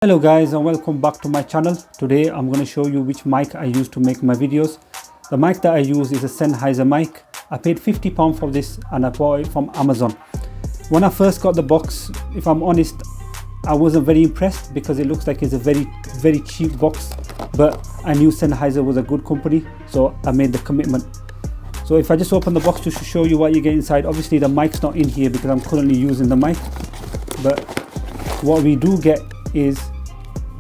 Hello guys, and welcome back to my channel. Today I'm going to show you which mic I use to make my videos. The mic that I use is a Sennheiser mic. I paid £50 for this and I bought it from Amazon. When I first got the box, if I'm honest, I wasn't very impressed because it looks like it's a very cheap box, but I knew Sennheiser was a good company, so I made the commitment. So if I just open the box just to show you what you get inside, obviously the mic's not in here because I'm currently using the mic, but what we do get is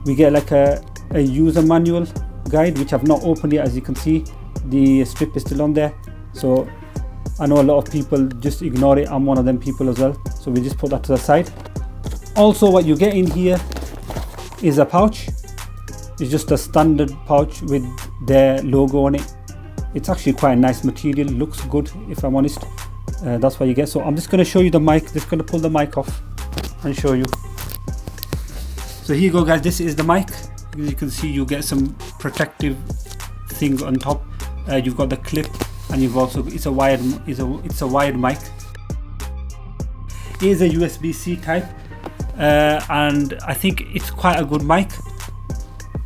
we get like a user manual guide, which I've not opened yet. As you can see, the strip is still on there, so I know a lot of people just ignore it. I'm one of them people as well, so we just put that to the side. Also, what you get in here is a pouch. It's just a standard pouch with their logo on it. It's actually quite a nice material, looks good if I'm honest. That's what you get. So I'm just going to show you the mic. Just going to pull the mic off and show you. So here you go guys, this is the mic. As you can see, you get some protective thing on top. You've got the clip, and you've also it's a wired mic. It is a USB-C type, and I think it's quite a good mic.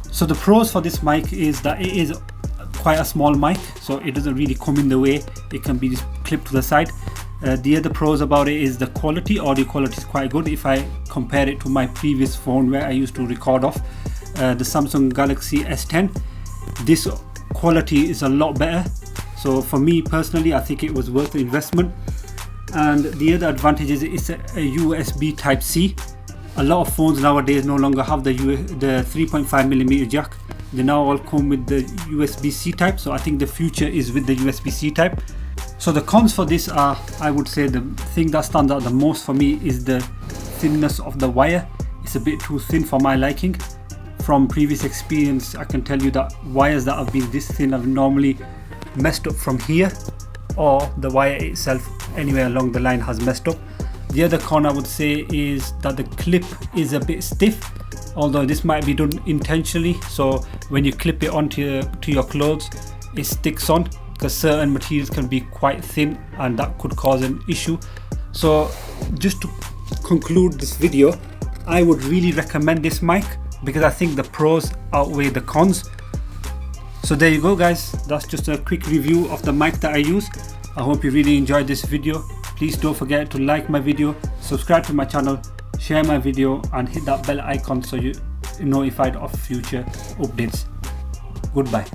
So the pros for this mic is that it is quite a small mic, so it doesn't really come in the way. It can be just clipped to the side. The other pros about it is the quality. Audio quality is quite good if I compare it to my previous phone where I used to record off, the Samsung Galaxy S10. This quality is a lot better, so for me personally I think it was worth the investment. And the other advantage is it's a USB type C. A lot of phones nowadays no longer have the 3.5mm jack. They now all come with the USB-C type, so I think the future is with the USB-C type. So the cons for this are, I would say the thing that stands out the most for me is the thinness of the wire. It's a bit too thin for my liking. From previous experience, I can tell you that wires that have been this thin have normally messed up from here, or the wire itself anywhere along the line has messed up. The other con I would say is that the clip is a bit stiff, although this might be done intentionally, so when you clip it onto your clothes it sticks on, because certain materials can be quite thin and that could cause an issue. So just to conclude this video, I would really recommend this mic because I think the pros outweigh the cons. So there you go guys, that's just a quick review of the mic that I use. I hope you really enjoyed this video. Please don't forget to like my video, subscribe to my channel, share my video and hit that bell icon so you're notified of future updates. Goodbye.